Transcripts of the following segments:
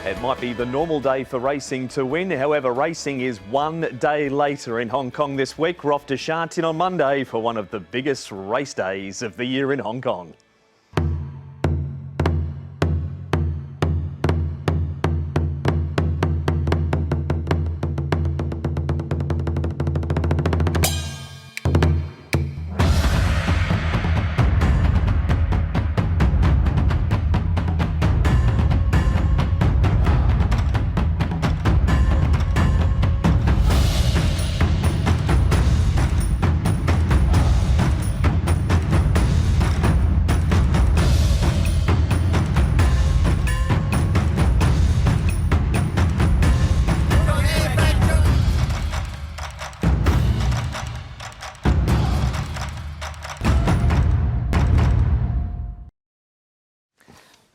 It might be the normal day for racing to win. However, racing is one day later in Hong Kong this week. We're off to Sha Tin on Monday for one of the biggest race days of the year in Hong Kong.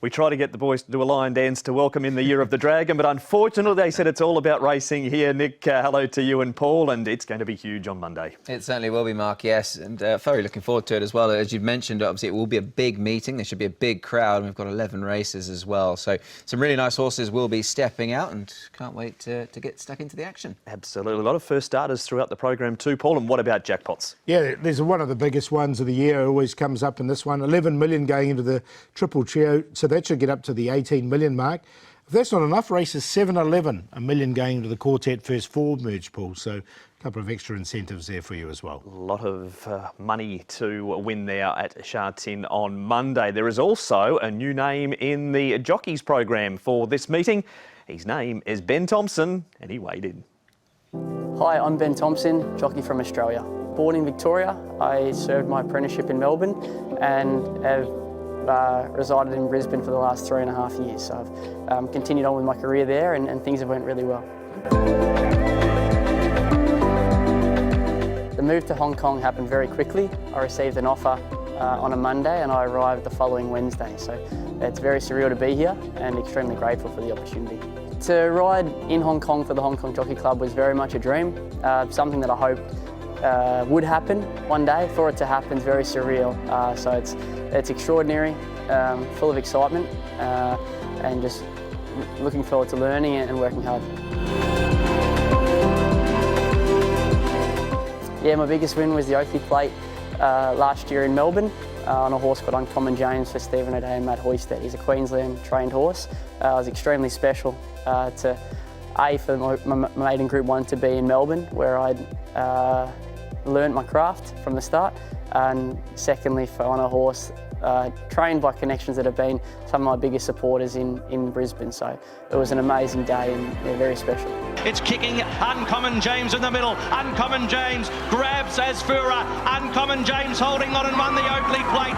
We try to get the boys to do a lion dance to welcome in the Year of the Dragon, but unfortunately they said it's all about racing here. Nick, hello to you and Paul, and it's going to be huge on Monday. It certainly will be, Mark, yes, and very looking forward to it as well. As you've mentioned, obviously it will be a big meeting. There should be a big crowd, and we've got 11 races as well. So some really nice horses will be stepping out, and can't wait to get stuck into the action. Absolutely. A lot of first starters throughout the program too, Paul. And what about jackpots? Yeah, there's one of the biggest ones of the year. It always comes up in this one. 11 million going into the Triple Trio, so that should get up to the 18 million mark. If that's not enough, races 7-11, $1 million going into the Quartet first four merge pool. So a couple of extra incentives there for you as well. A lot of money to win there at Sha Tin on Monday. There is also a new name in the jockeys program for this meeting. His name is Ben Thompson, and he weighed in. Hi, I'm Ben Thompson, jockey from Australia. Born in Victoria, I served my apprenticeship in Melbourne and have resided in Brisbane for the last 3.5 years. So I've continued on with my career there and things have went really well. The move to Hong Kong happened very quickly. I received an offer on a Monday and I arrived the following Wednesday. So it's very surreal to be here and extremely grateful for the opportunity. To ride in Hong Kong for the Hong Kong Jockey Club was very much a dream, something that I hoped would happen one day. For it to happen is very surreal. So it's extraordinary, full of excitement, and just looking forward to learning and working hard. Yeah, my biggest win was the Oakley Plate last year in Melbourne on a horse called Uncommon James for Stephen O'Day and Matt Hoysted. He's a Queensland trained horse. It was extremely special for my maiden Group 1 to be in Melbourne, where I'd learned my craft from the start, and secondly on a horse trained by connections that have been some of my biggest supporters in Brisbane. So it was an amazing day and very special. It's kicking, Uncommon James in the middle. Uncommon James grabs Asfura. Uncommon James holding on and won the Oakley Plate.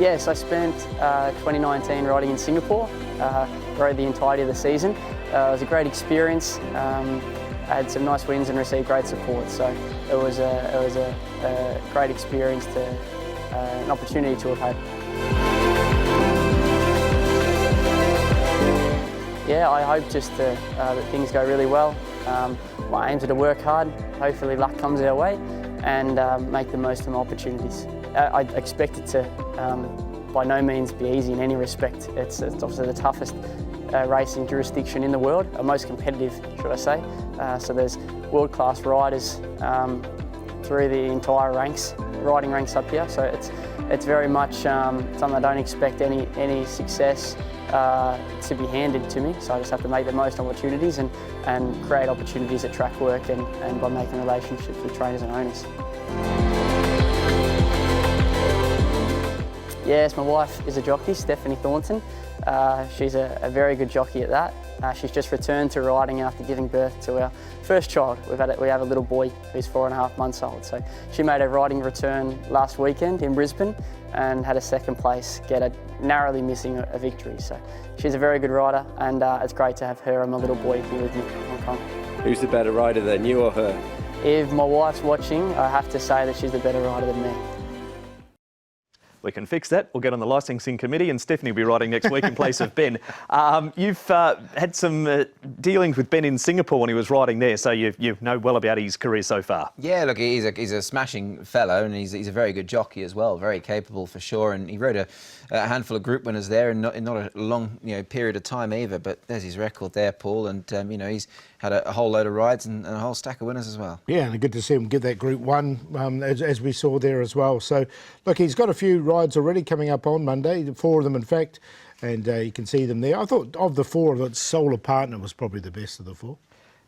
Yes, I spent 2019 riding in Singapore, rode the entirety of the season. It was a great experience. I had some nice wins and received great support, so it was a great experience, an opportunity to have had. Yeah, I hope just that things go really well. My aims are to work hard, hopefully luck comes our way, and make the most of my opportunities. I expect it to by no means be easy in any respect. It's obviously the toughest racing jurisdiction in the world, most competitive, should I say. So there's world-class riders through the entire riding ranks up here. So it's very much something I don't expect any success to be handed to me. So I just have to make the most opportunities and create opportunities at track work and by making relationships with trainers and owners. Yes, my wife is a jockey, Stephanie Thornton. She's a very good jockey at that. She's just returned to riding after giving birth to our first child. We have a little boy who's 4.5 months old. So she made a riding return last weekend in Brisbane and had a second place, narrowly missing a victory. So she's a very good rider, and it's great to have her and my little boy here with me in Hong Kong. Who's the better rider then, you or her? If my wife's watching, I have to say that she's the better rider than me. We can fix that. We'll get on the licensing committee and Stephanie will be riding next week in place of Ben. You've had some dealings with Ben in Singapore when he was riding there, so you know well about his career so far. Yeah, look, he's a smashing fellow, and he's a very good jockey as well, very capable for sure. And he rode a handful of group winners there in not a long period of time either. But there's his record there, Paul, and he's had a whole load of rides and a whole stack of winners as well. Yeah, and good to see him get that Group 1 as we saw there as well. So, look, he's got a few rides already coming up on Monday, 4 of them in fact, and you can see them there. I thought of the 4, that Solar Partner was probably the best of the 4.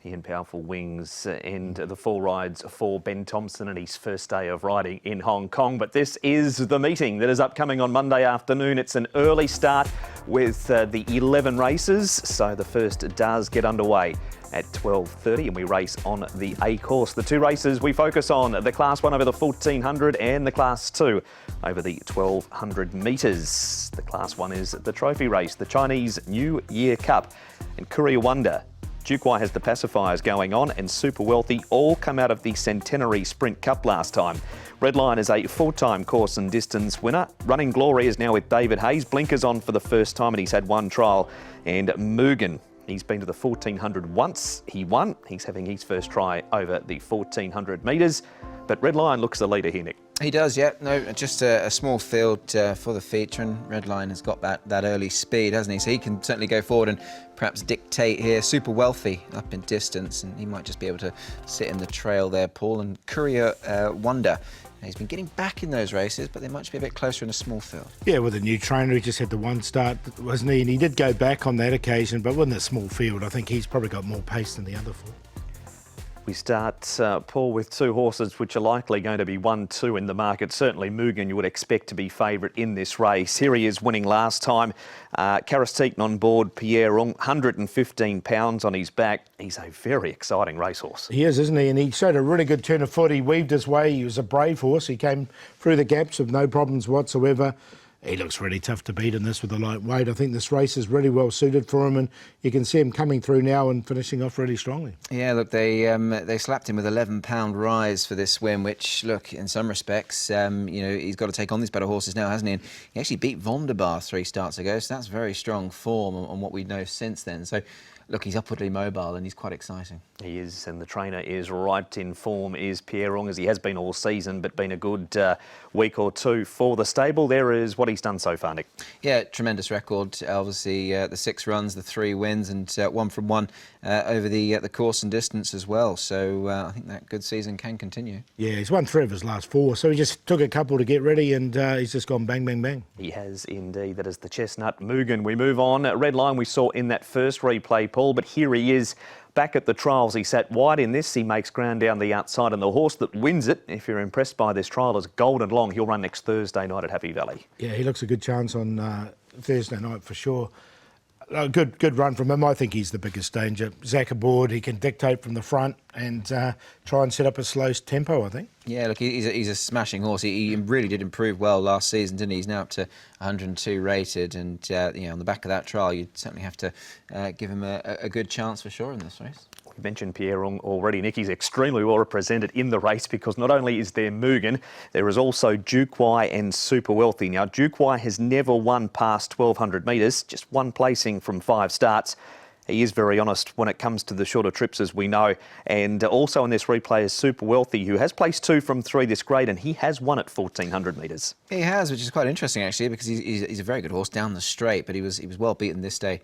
He and Powerful Wings and the 4 rides for Ben Thompson and his first day of riding in Hong Kong. But this is the meeting that is upcoming on Monday afternoon. It's an early start with the 11 races, so the first does get underway at 12:30 and we race on the A course. The 2 races we focus on, the Class 1 over the 1400 and the Class 2 over the 1200 metres. The Class 1 is the trophy race, the Chinese New Year Cup. And Courier Wonder, Jukwai has the pacifiers going on, and Super Wealthy all come out of the Centenary Sprint Cup last time. Redline is a 4-time course and distance winner. Running Glory is now with David Hayes. Blinkers on for the first time and he's had 1 trial. And Mugen, he's been to the 1400 once. He won. He's having his first try over the 1400 metres. But Redline looks the leader here, Nick. He does, yeah. No, just a small field for the feature, and Redline has got that early speed, hasn't he? So he can certainly go forward and perhaps dictate here. Super Wealthy up in distance, and he might just be able to sit in the trail there, Paul. And Courier Wonder, he's been getting back in those races, but they might be a bit closer in a small field. Yeah, with a new trainer, he just had the 1 start, wasn't he? And he did go back on that occasion, but with a small field, I think he's probably got more pace than the other 4. We start, Paul, with 2 horses which are likely going to be 1-2 in the market. Certainly Mugen you would expect to be favourite in this race. Here he is winning last time. Karastikn on board, Pierre Ung, £115 on his back. He's a very exciting racehorse. He is, isn't he? And he showed a really good turn of foot. He weaved his way. He was a brave horse. He came through the gaps with no problems whatsoever. He looks really tough to beat in this with the lightweight. I think this race is really well suited for him, and you can see him coming through now and finishing off really strongly. Yeah, look, they slapped him with £11 rise for this win, which, look, in some respects, he's got to take on these better horses now, hasn't he? And he actually beat Vonderbar 3 starts ago, so that's very strong form on what we know since then. So, look, he's upwardly mobile and he's quite exciting. He is, and the trainer is right in form, is Pierre Ung, as he has been all season, but been a good week or 2 for the stable. There is what he's done so far, Nick. Yeah, tremendous record. Obviously, the 6 runs, the 3 wins, and 1 from 1 over the course and distance as well. So I think that good season can continue. Yeah, he's won 3 of his last 4, so he just took a couple to get ready, and he's just gone bang, bang, bang. He has indeed. That is the chestnut Mugen. We move on. Redline we saw in that first replay, Paul, but here he is. Back at the trials, he sat wide in this. He makes ground down the outside, and the horse that wins it, if you're impressed by this trial, is Golden Long. He'll run next Thursday night at Happy Valley. Yeah, he looks a good chance on Thursday night for sure. A good run from him. I think he's the biggest danger. Zach aboard, he can dictate from the front and try and set up a slow tempo, I think. Yeah, look, he's a smashing horse. He really did improve well last season, didn't he? He's now up to 102 rated, and on the back of that trial, you'd certainly have to give him a good chance for sure in this race. We mentioned Pierre Ung already. Nick, he's extremely well represented in the race because not only is there Mugen, there is also Jukwai and Super Wealthy. Now, Jukwai has never won past 1200 metres, just 1 placing from 5 starts. He is very honest when it comes to the shorter trips, as we know. And also in this replay is Super Wealthy, who has placed 2 from 3 this grade, and he has won at 1400 metres. He has, which is quite interesting actually, because he's a very good horse down the straight, but he was well beaten this day.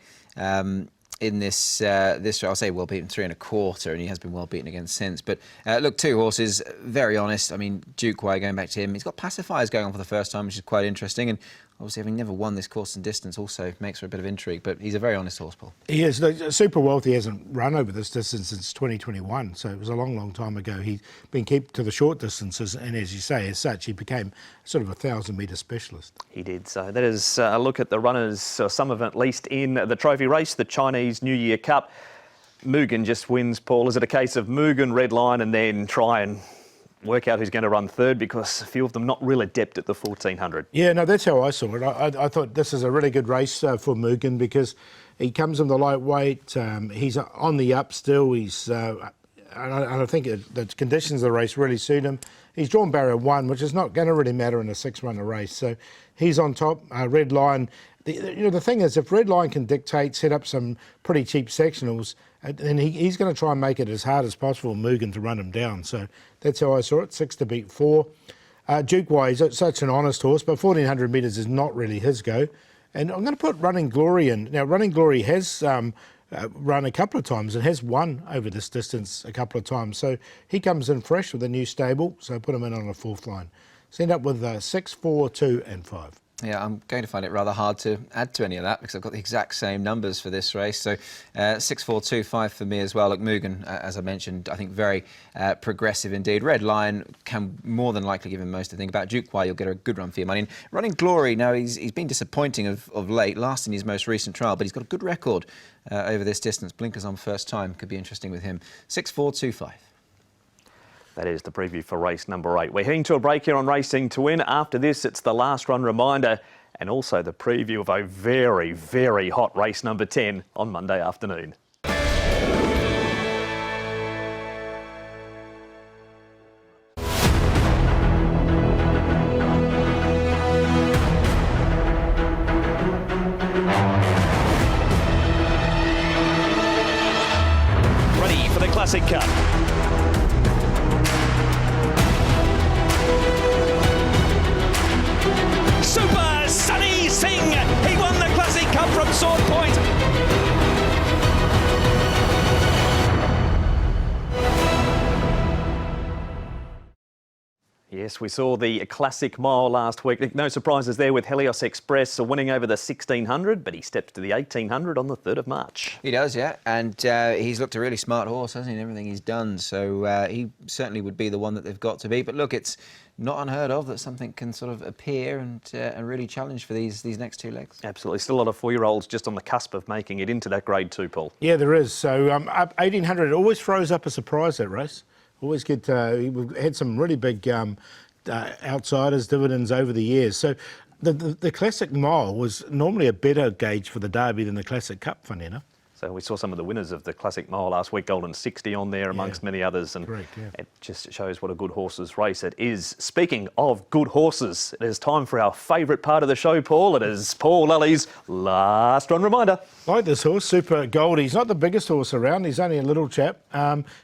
In this I'll say well beaten 3 1/4, and he has been well beaten again since. But look, 2 horses, very honest. I mean, Jukwai, going back to him, he's got pacifiers going on for the first time, which is quite interesting. And obviously, having never won this course and distance also makes for a bit of intrigue. But he's a very honest horse, Paul. He is. Super Wealthy hasn't run over this distance since 2021, so it was a long, long time ago. He's been kept to the short distances, and as you say, as such, he became sort of a 1,000-metre specialist. He did. So that is a look at the runners, some of them at least, in the trophy race, the Chinese New Year Cup. Mugen just wins, Paul. Is it a case of Mugen, Redline, and then try and work out who's going to run third, because a few of them not real adept at the 1400? Yeah, no, that's how I saw it. I thought this is a really good race for Mugen because he comes in the lightweight. He's on the up still. He's and I think the conditions of the race really suit him. He's drawn barrier 1, which is not going to really matter in a 6-runner race. So he's on top. Red Lion, the thing is, if Red Lion can dictate, set up some pretty cheap sectionals, then he's going to try and make it as hard as possible, Mugen, to run him down. So that's how I saw it, 6 to beat 4. Duke Y is such an honest horse, but 1,400 metres is not really his go. And I'm going to put Running Glory in. Now, Running Glory has run a couple of times and has won over this distance a couple of times. So he comes in fresh with a new stable, so put him in on a 4th line. So end up with 6, 4, 2 and 5. Yeah, I'm going to find it rather hard to add to any of that because I've got the exact same numbers for this race. So 6, 4, 2, 5 for me as well. Look, Mugen, as I mentioned, I think very progressive indeed. Red Lion can more than likely give him most to think about. Duke Y, you'll get a good run for your money. And Running Glory, now he's been disappointing of late, last in his most recent trial, but he's got a good record over this distance. Blinkers on first time, could be interesting with him. 6, 4, 2, 5. That is the preview for race number 8. We're heading to a break here on Racing to Win. After this, it's the last run reminder and also the preview of a very, very hot race number 10 on Monday afternoon. Ready for the Classic Cup. Super Sunny Singh! He won the Classic Cup from Sword Point. Yes, we saw the Classic Mile last week. No surprises there with Helios Express winning over the 1600, but he steps to the 1800 on the 3rd of March. He does, yeah, and he's looked a really smart horse, hasn't he, in everything he's done, so he certainly would be the one that they've got to beat. But look, it's not unheard of that something can sort of appear and really challenge for these next 2 legs. Absolutely. Still a lot of 4-year-olds just on the cusp of making it into that Grade 2, Paul. Yeah, there is. So up 1800, it always throws up a surprise, that race. Always get, we've had some really big outsiders, dividends over the years. So the Classic Mile was normally a better gauge for the Derby than the Classic Cup, funny enough. So we saw some of the winners of the Classic Mile last week, Golden 60 on there amongst many others. And correct, yeah. It just shows what a good horses race it is. Speaking of good horses, it is time for our favourite part of the show, Paul. It is Paul Lilley's last run reminder. Like this horse, Super Goldie. He's not the biggest horse around. He's only a little chap.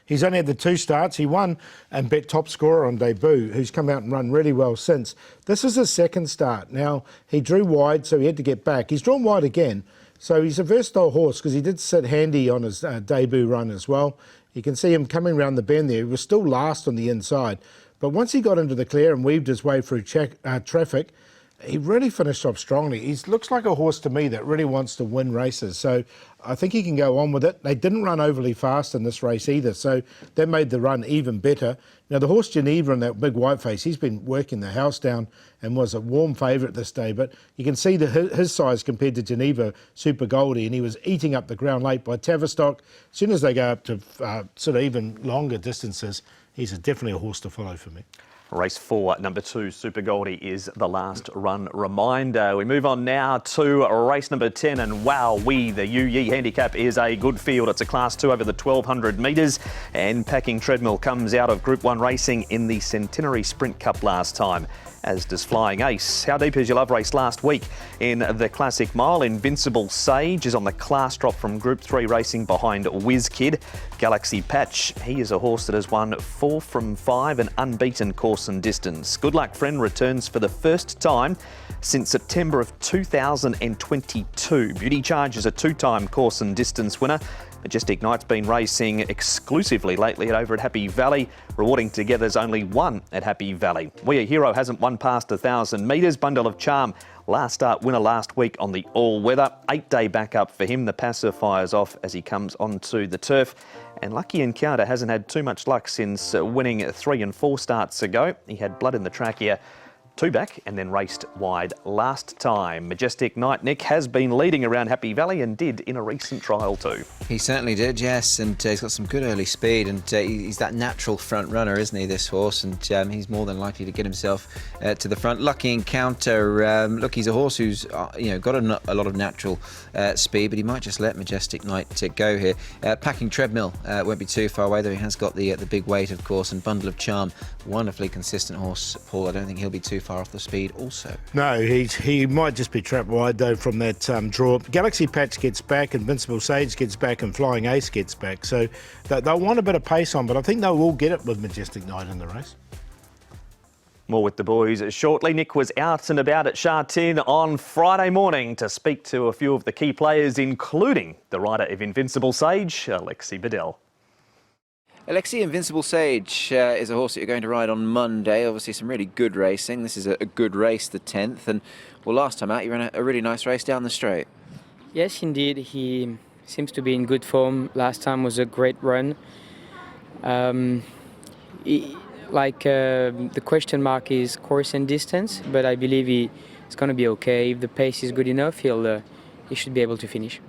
He's only had the 2 starts. He won and bet top scorer on debut, who's come out and run really well since. This is his 2nd start. Now, he drew wide, so he had to get back. He's drawn wide again. So he's a versatile horse because he did sit handy on his debut run as well. You can see him coming around the bend there. He was still last on the inside. But once he got into the clear and weaved his way through traffic, he really finished off strongly. He looks like a horse to me that really wants to win races. So I think he can go on with it. They didn't run overly fast in this race either, so that made the run even better. Now, the horse Geneva in that big white face, he's been working the house down and was a warm favourite this day, but you can see his size compared to Geneva, Super Goldie, and he was eating up the ground late by Tavistock. As soon as they go up to sort of even longer distances, he's definitely a horse to follow for me. Race 4, number 2, Super Goldie, is the last run reminder. We move on now to race number 10, and wowee, the UYE handicap is a good field. It's a Class 2 over the 1200 metres, and Packing Treadmill comes out of Group 1 racing in the Centenary Sprint Cup last time, as does Flying Ace. How Deep Is Your Love race last week in the Classic Mile. Invincible Sage is on the class drop from Group 3 racing behind Whiz Kid. Galaxy Patch, he is a horse that has won 4 from 5 and unbeaten course and distance. Good Luck Friend returns for the first time since September of 2022. Beauty Charge is a 2-time course and distance winner. Majestic Knight's been racing exclusively lately over at Happy Valley. Rewarding Together's only won at Happy Valley. We A Hero hasn't won past 1,000 metres. Bundle of Charm, last start winner last week on the all-weather. 8-day backup for him. The pacifier's off as he comes onto the turf. And Lucky Encounter hasn't had too much luck since winning 3 and 4 starts ago. He had blood in the trachea 2 back and then raced wide last time. Majestic Night Nick has been leading around Happy Valley and did in a recent trial too. He certainly did, yes, and he's got some good early speed, and he's that natural front runner, isn't he, this horse, and he's more than likely to get himself to the front. Lucky Encounter, look, he's a horse who's got a lot of natural speed, but he might just let Majestic Night go here. Packing Treadmill won't be too far away, though he has got the big weight, of course, and Bundle of Charm, wonderfully consistent horse, Paul. I don't think he'll be too far off the speed also. No, he might just be trapped wide though from that draw. Galaxy Patch gets back, Invincible Sage gets back, and Flying Ace gets back. So they'll want a bit of pace on, but I think they'll all get it with Majestic Night in the race. More with the boys shortly. Nick was out and about at Sha Tin on Friday morning to speak to a few of the key players, including the rider of Invincible Sage, Alexi Bedell. Alexi, Invincible Sage is a horse that you're going to ride on Monday. Obviously some really good racing. This is a good race, the 10th. And, well, last time out you ran a really nice race down the straight. Yes, indeed. He seems to be in good form. Last time was a great run. The question mark is course and distance, but I believe he's going to be okay. If the pace is good enough, he should be able to finish.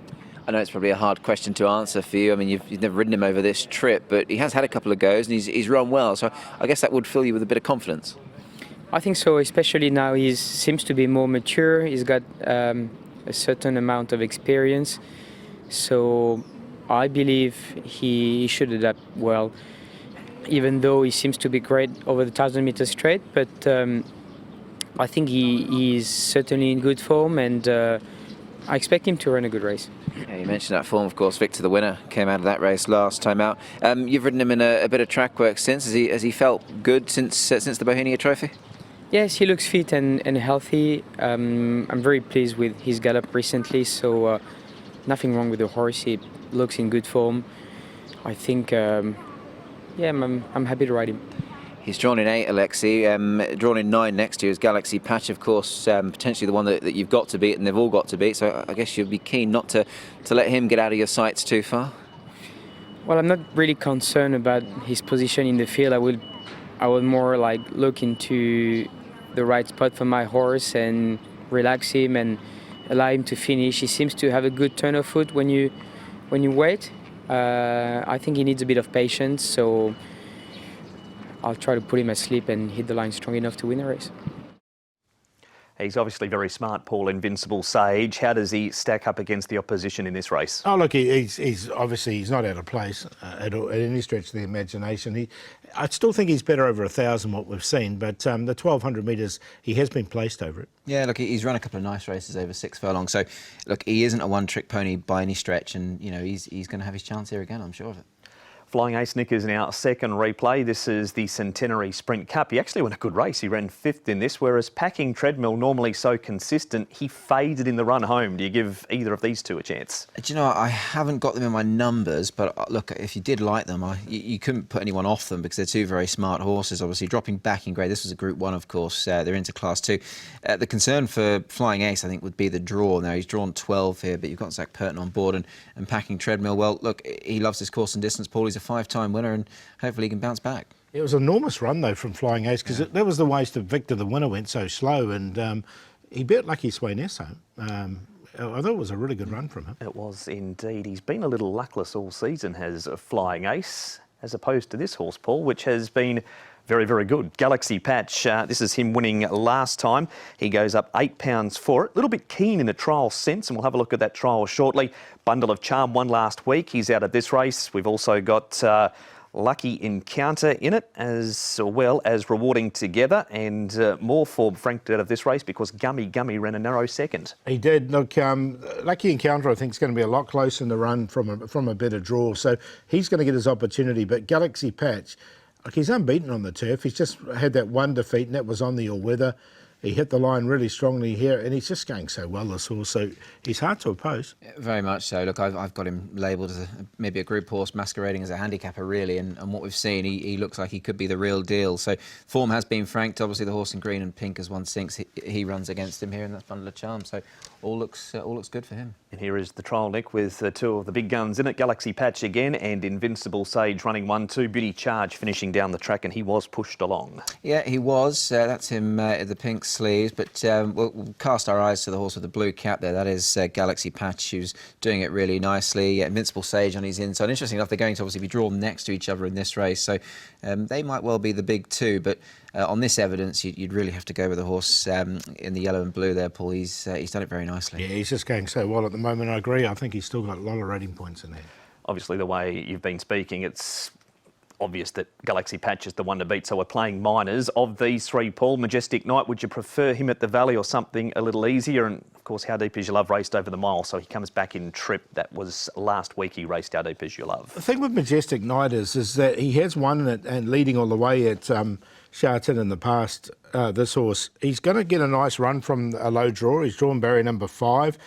I know it's probably a hard question to answer for you. I mean, you've never ridden him over this trip, but he has had a couple of goes and he's run well. So I guess that would fill you with a bit of confidence. I think so, especially now he seems to be more mature. He's got a certain amount of experience. So I believe he should adapt well, even though he seems to be great over the 1,000 meter straight. But I think he is certainly in good form, and I expect him to run a good race. Yeah, you mentioned that form, of course. Victor, the winner, came out of that race last time out. You've ridden him in a bit of track work since. Has he felt good since the Bohemia Trophy? Yes, he looks fit and healthy. I'm very pleased with his gallop recently, so nothing wrong with the horse. He looks in good form. I think, I'm happy to ride him. He's drawn in 8, Alexi. Drawn in 9 next year is Galaxy Patch, of course, potentially the one that you've got to beat, and they've all got to beat. So I guess you'll be keen not to let him get out of your sights too far. Well, I'm not really concerned about his position in the field. I would more look into the right spot for my horse and relax him and allow him to finish. He seems to have a good turn of foot when you wait. I think he needs a bit of patience, so I'll try to put him asleep and hit the line strong enough to win the race. He's obviously very smart, Paul, Invincible Sage. How does he stack up against the opposition in this race? Oh, look, he's obviously not out of place at any stretch of the imagination. I still think he's better over 1,000 what we've seen, but the 1,200 metres, he has been placed over it. Yeah, look, he's run a couple of nice races over 6 furlongs. So, look, he isn't a one-trick pony by any stretch, and he's going to have his chance here again, I'm sure of it. Flying Ace Nick is now second replay. This is the Centenary Sprint Cup. He actually won a good race. He ran 5th in this, whereas Packing Treadmill, normally so consistent, he faded in the run home. Do you give either of these two a chance? Do you know, I haven't got them in my numbers, but look, if you did like them, you couldn't put anyone off them because they're two very smart horses, obviously. Dropping back in grade, this was a Group 1, of course. They're into Class 2. The concern for Flying Ace, I think, would be the draw. Now, he's drawn 12 here, but you've got Zach Purton on board and Packing Treadmill. Well, look, he loves his course and distance, Paul. He's a 5-time winner, and hopefully he can bounce back. It was an enormous run, though, from Flying Ace, because that was the waste of Victor, the winner, went so slow, and he beat Lucky Sweynesse home. I thought it was a really good run from him. It was indeed. He's been a little luckless all season, has Flying Ace, as opposed to this horse, Paul, which has been very, very good. Galaxy Patch, this is him winning last time. He goes up £8 for it. A little bit keen in a trial sense, and we'll have a look at that trial shortly. Bundle of Charm won last week. He's out of this race. We've also got Lucky Encounter in it, as well as Rewarding Together, and more form franked out of this race because Gummy ran a narrow second. He did. Look, Lucky Encounter, I think, is going to be a lot closer in the run from a better draw, so he's going to get his opportunity. But Galaxy Patch, like, he's unbeaten on the turf. He's just had that one defeat, and that was on the all-weather. He hit the line really strongly here, and he's just going so well, this horse, so he's hard to oppose. Very much so. Look, I've got him labelled as maybe a group horse masquerading as a handicapper, really, and what we've seen, he looks like he could be the real deal. So form has been franked. Obviously, the horse in green and pink, as one sinks, he runs against him here, and that's Bundle of Charm. So all looks good for him. And here is the trial, Nick, with two of the big guns in it. Galaxy Patch again, and Invincible Sage running 1-2. Beauty Charge finishing down the track, and he was pushed along. Yeah, he was. That's him, the pinks. sleeves, but we'll cast our eyes to the horse with the blue cap there. That is Galaxy Patch, who's doing it really nicely. Invincible Sage on his inside. Interesting enough, they're going to obviously be drawn next to each other in this race, so they might well be the big two, but on this evidence, you'd really have to go with the horse in the yellow and blue there, Paul. He's done it very nicely. Yeah, he's just going so well at the moment. I agree. I think he's still got a lot of rating points in there. Obviously, the way you've been speaking, it's obvious that Galaxy Patch is the one to beat, so we're playing minors. Of these three, Paul, Majestic Knight, would you prefer him at the Valley or something a little easier? And, of course, How Deep Is Your Love raced over the mile, so he comes back in trip. That was last week he raced How Deep Is Your Love. The thing with Majestic Knight is that he has won it and leading all the way at Sha Tin in the past. This horse, he's going to get a nice run from a low draw. He's drawn barrier number 5.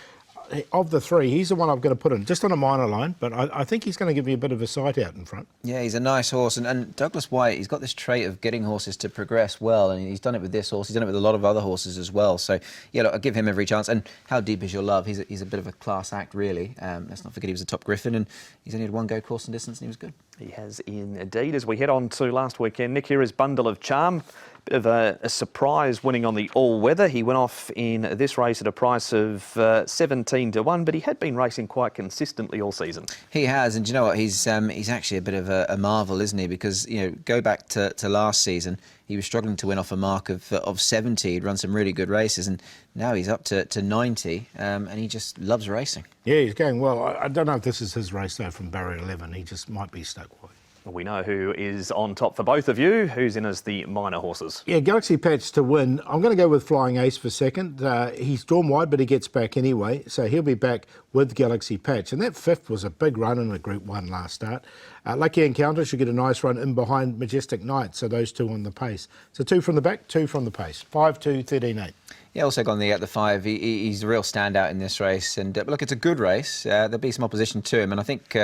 Of the three, he's the one I'm going to put in, just on a minor line, but I think he's going to give you a bit of a sight out in front. Yeah, he's a nice horse, and Douglas White, he's got this trait of getting horses to progress well, and he's done it with this horse, he's done it with a lot of other horses as well, so yeah, look, I'll give him every chance. And How Deep Is Your Love, he's a bit of a class act, really. Let's not forget he was a top Griffin, and he's only had one go course and distance, and he was good. He has indeed. As we head on to last weekend, Nick, here is Bundle of Charm. Bit of a surprise winning on the all-weather. He went off in this race at a price of 17 to 1, but he had been racing quite consistently all season. He has, and do you know what? He's actually a bit of a marvel, isn't he? Because, you know, go back to last season, he was struggling to win off a mark of 70. He'd run some really good races, and now he's up to 90, and he just loves racing. Yeah, he's going well. I don't know if this is his race, though, from barrier 11. He just might be stuck wide. We know who is on top for both of you. Who's in as the minor horses? Yeah, Galaxy Patch to win. I'm going to go with Flying Ace for second. He's drawn wide, but he gets back anyway, so he'll be back with Galaxy Patch. And that 5th was a big run in a Group 1 last start. Lucky Encounter should get a nice run in behind Majestic Knight, so those two on the pace. So 2 from the back, 2 from the pace. 5-2, 13-8. Yeah, also gone at the 5. He's a real standout in this race. And look, it's a good race. There'll be some opposition to him, and I think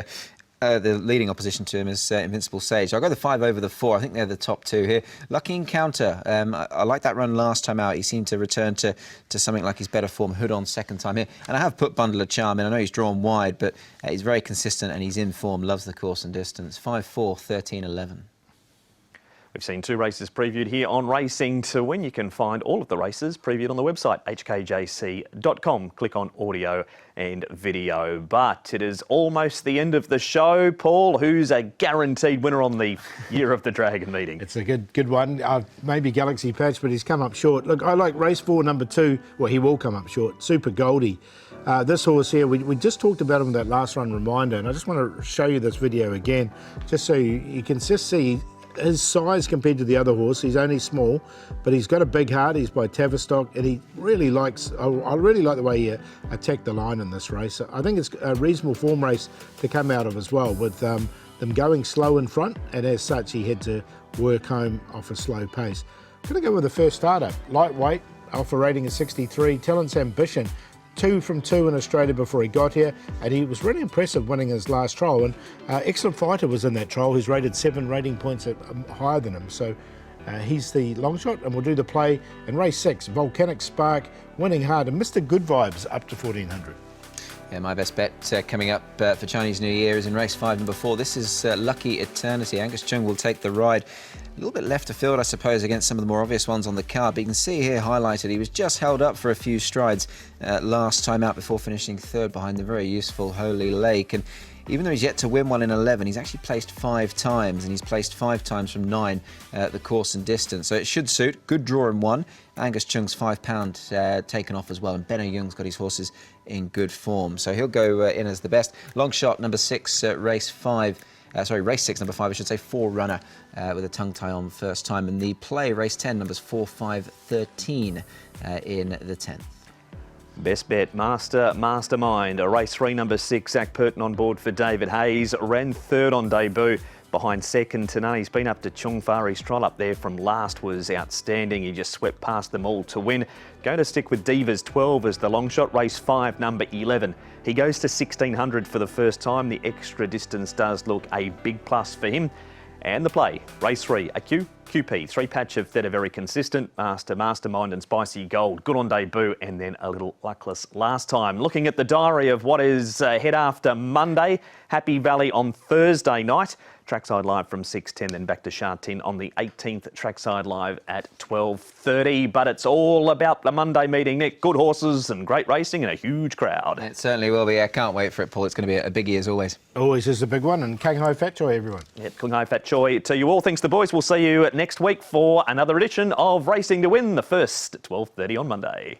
the leading opposition to him is Invincible Sage. I'll go the 5 over the 4. I think they're the top 2 here. Lucky Encounter. I like that run last time out. He seemed to return to something like his better form. Hood on second time here. And I have put Bundle of Charm in. I know he's drawn wide, but he's very consistent and he's in form. Loves the course and distance. 5-4, 13-11. We've seen 2 races previewed here on Racing to Win. You can find all of the races previewed on the website, hkjc.com. Click on audio and video. But it is almost the end of the show. Paul, who's a guaranteed winner on the Year of the Dragon meeting? It's a good one. Maybe Galaxy Patch, but he's come up short. Look, I like race 4, number 2. Well, he will come up short. Super Goldie. This horse here, we just talked about him in that last run reminder, and I just want to show you this video again, just so you can just see his size compared to the other horse. He's only small, but he's got a big heart. He's by Tavistock, and he really likes, I really like the way he attacked the line in this race. I think it's a reasonable form race to come out of as well, with them going slow in front, and as such he had to work home off a slow pace. I'm going to go with the first starter, lightweight, off a rating of 63, Talent's Ambition. 2 from 2 in Australia before he got here, and he was really impressive winning his last trial. And Excellent Fighter was in that trial, who's rated 7 rating points higher than him. So he's the long shot, and we'll do the play in race 6. Volcanic Spark, winning hard, and Mr. Good Vibes up to 1400. Yeah, my best bet coming up for Chinese New Year is in race 5, number 4. This is Lucky Eternity. Angus Chung will take the ride. A little bit left of field, I suppose, against some of the more obvious ones on the card. But you can see here highlighted, he was just held up for a few strides last time out before finishing 3rd behind the very useful Holy Lake. And even though he's yet to win one in 11, he's actually placed 5 times, and he's placed 5 times from 9 the course and distance. So it should suit. Good draw in 1. Angus Chung's £5 taken off as well, and Benno Young's got his horses in good form. So he'll go in as the best. Long shot, number 6, race 5. Race 6, number 5, I should say, 4-runner with a tongue tie on first time. And the play, race 10, numbers 4, 5, 13 in the 10th. Best bet, Mastermind. A race 3, number 6, Zach Purton on board for David Hayes. Ran 3rd on debut behind second to none. He's been up to Chung Fa. His trial up there from last was outstanding. He just swept past them all to win. Going to stick with Divas 12 as the long shot. Race 5, number 11. He goes to 1600 for the first time. The extra distance does look a big plus for him. And the play, race 3, a Q QP, 3-patch of Theta, very consistent. Master, Mastermind and Spicy Gold, good on debut and then a little luckless last time. Looking at the diary of what is ahead after Monday, Happy Valley on Thursday night. Trackside Live from 6:10, then back to Sha Tin on the 18th. Trackside Live at 12:30. But it's all about the Monday meeting, Nick. Good horses and great racing and a huge crowd. It certainly will be. I can't wait for it, Paul. It's going to be a biggie as always. Always is a big one. And Kung Ho Fat Choy, everyone. Yep, Kung Ho Fat Choy to you all. Thanks to the boys. We'll see you next week for another edition of Racing to Win, the first at 12:30 on Monday.